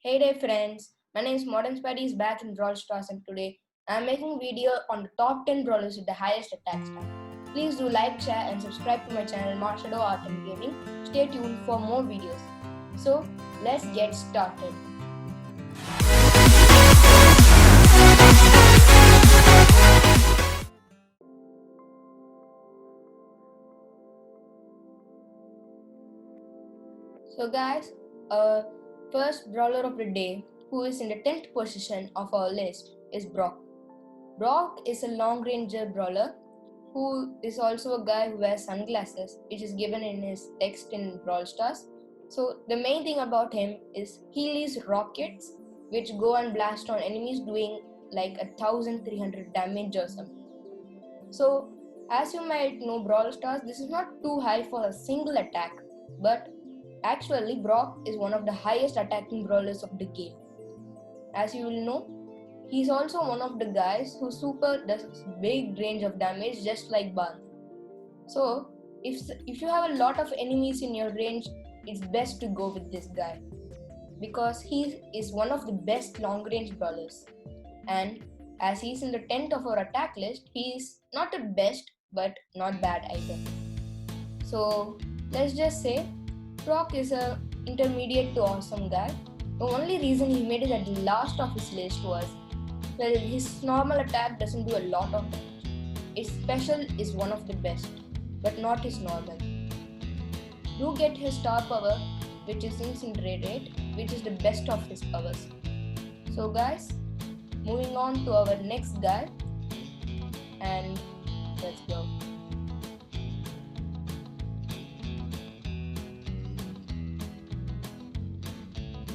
Hey there friends, my name is Modern Spidey is back in Brawl Stars and today I am making a video on the top 10 brawlers with the highest attack stat. Please do like, share and subscribe to my channel MARSHADOW ART GAMING. Stay tuned for more videos. So let's get started. So guys, first brawler of the day who is in the 10th position of our list is Brock. Brock is a long ranger brawler who is also a guy who wears sunglasses, which is given in his text in Brawl Stars. So the main thing about him is he leaves rockets which go and blast on enemies doing like 1300 damage or something. So as you might know Brawl Stars, this is not too high for a single attack, but actually Brock is one of the highest attacking brawlers of the game. As you will know, he's also one of the guys who super does big range of damage just like Barley. So if you have a lot of enemies in your range, it's best to go with this guy because he is one of the best long range brawlers. And as he's in the 10th of our attack list, he is not the best but not bad either. So let's just say Brock is a intermediate to awesome guy. The only reason he made it at the last of his list was, well, his normal attack doesn't do a lot of damage. His special is one of the best, but not his normal. Do get his star power, which is Incinerate, which is the best of his powers. So guys, moving on to our next guy, and let's go.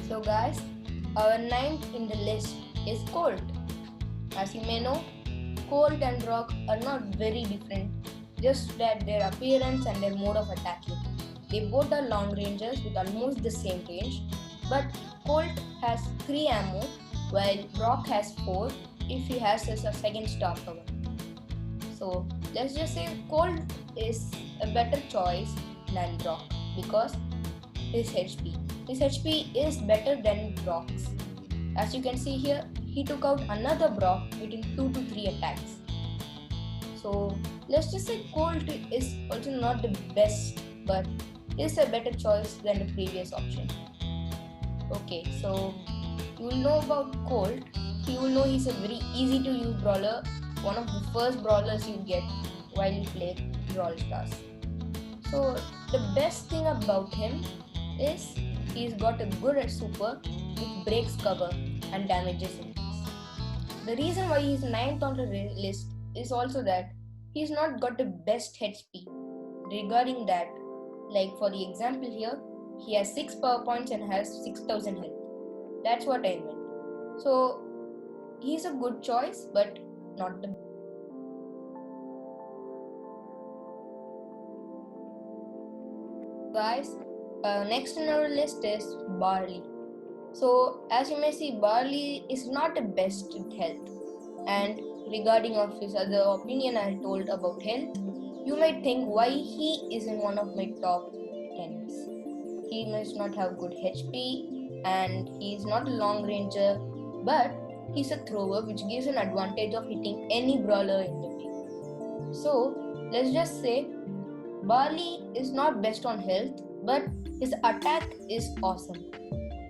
So guys, our 9th in the list is Colt. As you may know, Colt and Brock are not very different, just that their appearance and their mode of attacking. They both are long rangers with almost the same range, but Colt has 3 ammo while Brock has 4 if he has a second star power. So let's just say Colt is a better choice than Brock because his HP. His HP is better than Brock's. As you can see here, he took out another Brock within 2 to 3 attacks. So let's just say Colt is also not the best, but is a better choice than the previous option. Okay, so you will know about Colt. You will know he's a very easy to use brawler, one of the first brawlers you get while you play Brawl Stars. So the best thing about him is he's got a good super which breaks cover and damages enemies. The reason why he's 9th on the list is also that he's not got the best HP. Regarding that, like for the example here, he has 6 power points and has 6000 health. That's what I meant. So he's a good choice, but not the best. Guys, next in our list is Barley. So as you may see, Barley is not the best in health. And regarding of his other opinion I told about health, you might think why he is in one of my top 10s. He must not have good HP and he is not a long ranger, but he's a thrower which gives an advantage of hitting any brawler in the way. So let's just say Barley is not best on health, but his attack is awesome.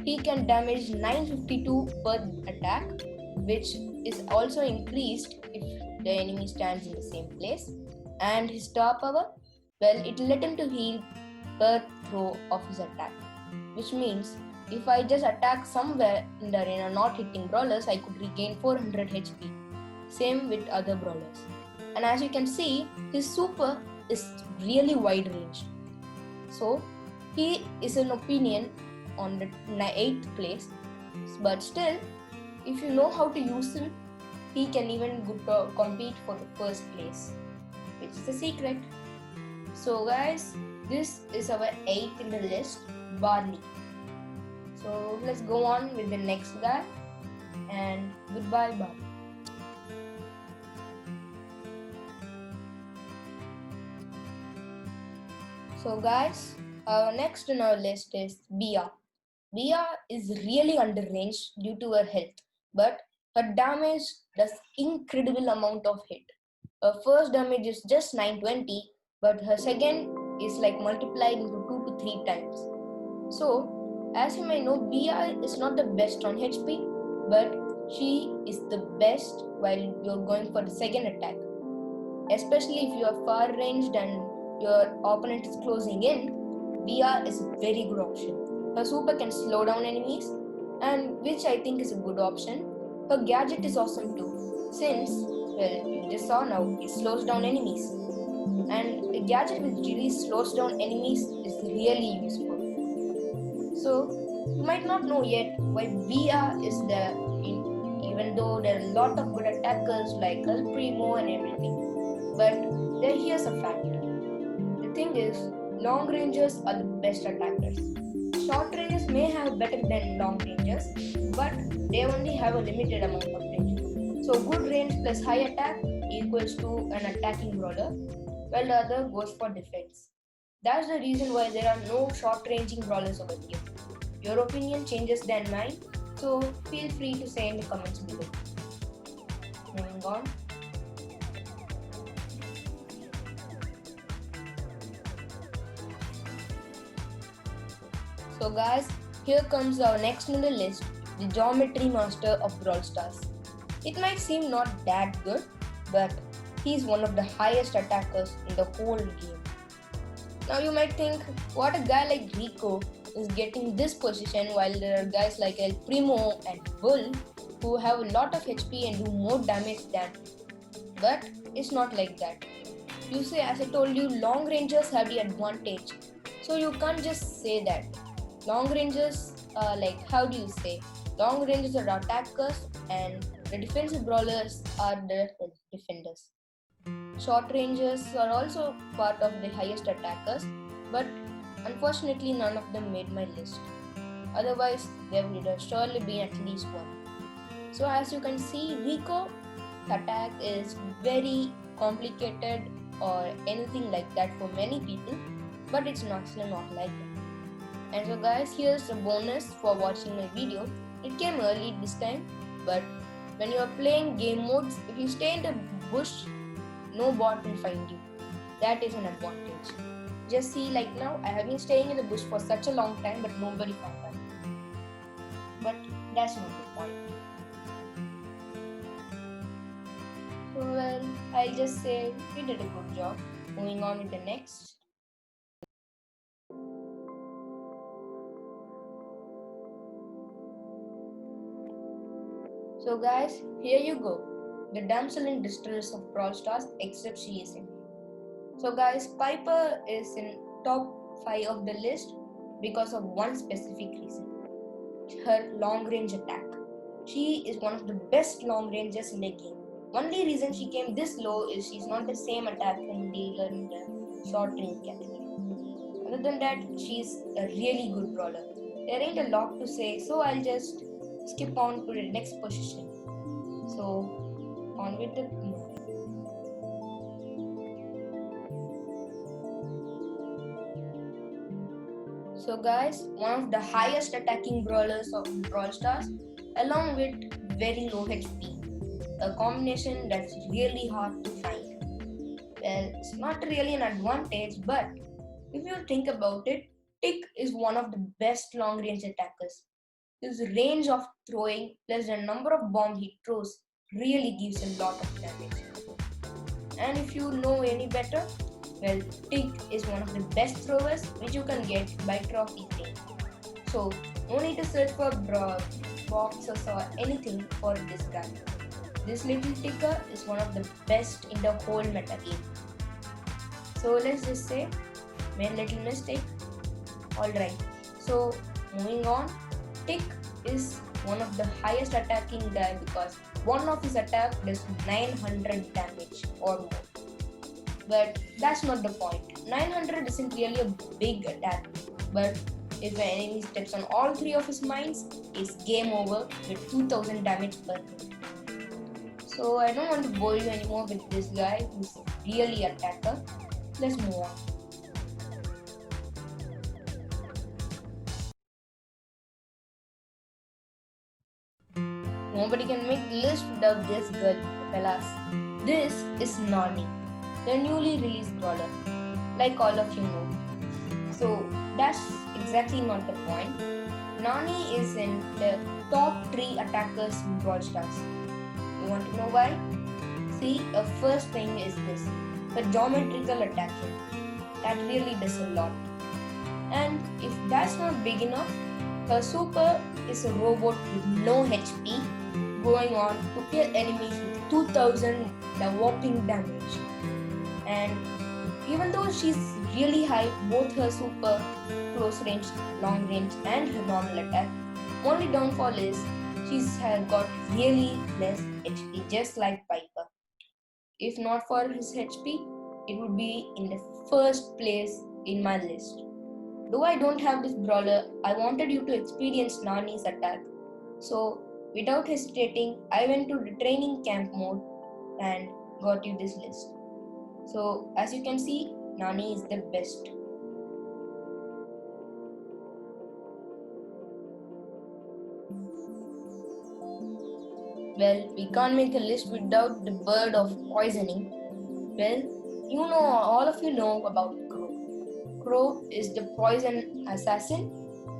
He can damage 952 per attack, which is also increased if the enemy stands in the same place. And his star power, well, it will let him to heal per throw of his attack, which means if I just attack somewhere in the arena not hitting brawlers, I could regain 400 HP. Same with other brawlers. And as you can see, his super is really wide range. So he is an opinion on the 8th place, but still, if you know how to use him, he can even compete for the first place, which is a secret. So guys, this is our 8th in the list, Barley. So let's go on with the next guy, and goodbye Barley. So guys, our next in our list is Bia. Bia is really under range due to her health, but her damage does incredible amount of hit. Her first damage is just 920, but her second is like multiplied into 2 to 3 times. So, as you may know, Bia is not the best on HP, but she is the best while you're going for the second attack. Especially if you are far ranged and your opponent is closing in, Bia is a very good option. Her super can slow down enemies, and which I think is a good option. Her gadget is awesome too, since, well, you just saw now, it slows down enemies. And a gadget which really slows down enemies is really useful. So, you might not know yet why Bia is there, even though there are a lot of good attackers like El Primo and everything. But here's a fact. The thing is, long rangers are the best attackers. Short rangers may have better than long rangers, but they only have a limited amount of range. So good range plus high attack equals to an attacking brawler, while the other goes for defense. That's the reason why there are no short ranging brawlers over here. Your opinion changes than mine, so feel free to say in the comments below. Moving on. So guys, here comes our next in the list, the Geometry Master of Brawl Stars. It might seem not that good, but he's one of the highest attackers in the whole game. Now you might think, what a guy like Rico is getting this position while there are guys like El Primo and Bull who have a lot of HP and do more damage than him. But it's not like that. You see, as I told you, long rangers have the advantage. So you can't just say that. Long rangers are like, how do you say? Long rangers are attackers and the defensive brawlers are the defenders. Short rangers are also part of the highest attackers, but unfortunately none of them made my list. Otherwise, there would have surely been at least one. So as you can see, Rico attack is very complicated or anything like that for many people, but it's not like that. And so guys, here's a bonus for watching my video. It came early this time, but when you are playing game modes, if you stay in the bush, no bot will find you. That is an advantage. Just see, like now, I have been staying in the bush for such a long time, but nobody found out. But that's not the point. So well, I'll just say we did a good job. Moving on with the next. So guys, here you go. The damsel in distress of Brawl Stars, except she isn't. So guys, Piper is in top 5 of the list because of one specific reason. Her long range attack. She is one of the best long rangers in the game. Only reason she came this low is she's not the same attacking dealer in the short range category. Other than that, she's a really good brawler. There ain't a lot to say, so I'll just skip on to the next position. So, on with the movie. So guys, one of the highest attacking brawlers of Brawl Stars, along with very low HP. A combination that's really hard to find. Well, it's not really an advantage, but if you think about it, Tick is one of the best long range attackers. His range of throwing plus the number of bombs he throws really gives a lot of damage. And if you know any better, well, Tick is one of the best throwers which you can get by trophy thing. So, no need to search for boxes or anything for this guy. This little ticker is one of the best in the whole meta game. So let's just say, made a little mistake. Alright, so moving on, Tick is one of the highest attacking guy because one of his attack does 900 damage or more. But that's not the point. 900 isn't really a big attack, but if an enemy steps on all 3 of his mines, it's game over with 2000 damage per hit. So I don't want to bore you anymore with this guy who's really an attacker. Let's move on. Nobody can make the list without this girl, fellas. This is Nani, the newly released brawler, like all of you know. So that's exactly not the point. Nani is in the top 3 attackers in Brawl Stars. You want to know why? See, the first thing is this, the geometrical attacking. That really does a lot. And if that's not big enough, her super is a robot with no HP going on to kill enemies with 2000 the whopping damage. And even though she's really high, both her super, close range, long range and her normal attack, only downfall is she's got really less HP, just like Piper. If not for his HP, it would be in the first place in my list. Though I don't have this brawler, I wanted you to experience Nani's attack. So without hesitating, I went to the training camp mode and got you this list. So as you can see, Nani is the best. Well, we can't make a list without the bird of poisoning. Well, all of you know about Crow. Crow is the poison assassin,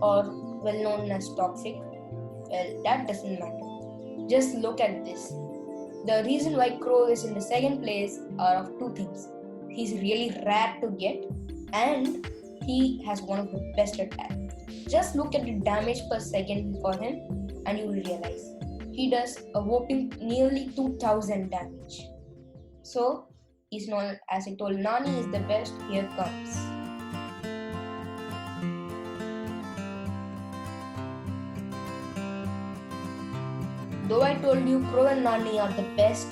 or well known as Toxic. Well, that doesn't matter. Just look at this. The reason why Crow is in the second place are of two things. He's really rare to get and he has one of the best attacks. Just look at the damage per second for him and you will realize he does a whopping nearly 2000 damage. So, he's known, as I told, Nani is the best. Here comes. Though I told you Crow and Nani are the best,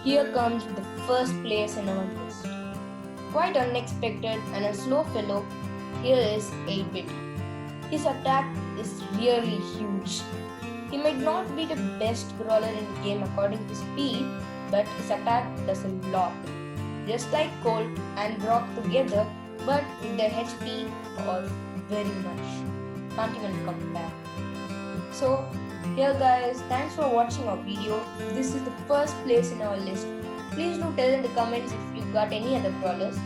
here comes the first place in our list. Quite unexpected and a slow fellow, here is 8-bit. His attack is really huge. He might not be the best brawler in the game according to speed, but his attack does a lot. Just like Colt and Brock together, but with their HP or very much. Can't even compare. So, here guys, thanks for watching our video. This is the first place in our list. Please do tell in the comments if you got any other brawlers.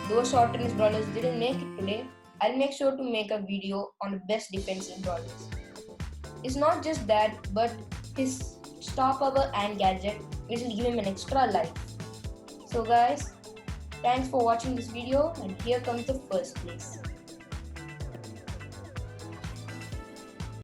Those short-range brawlers didn't make it today. I'll make sure to make a video on the best defensive brawlers. It's not just that, but his star power and gadget which will give him an extra life. So guys, thanks for watching this video and here comes the first place.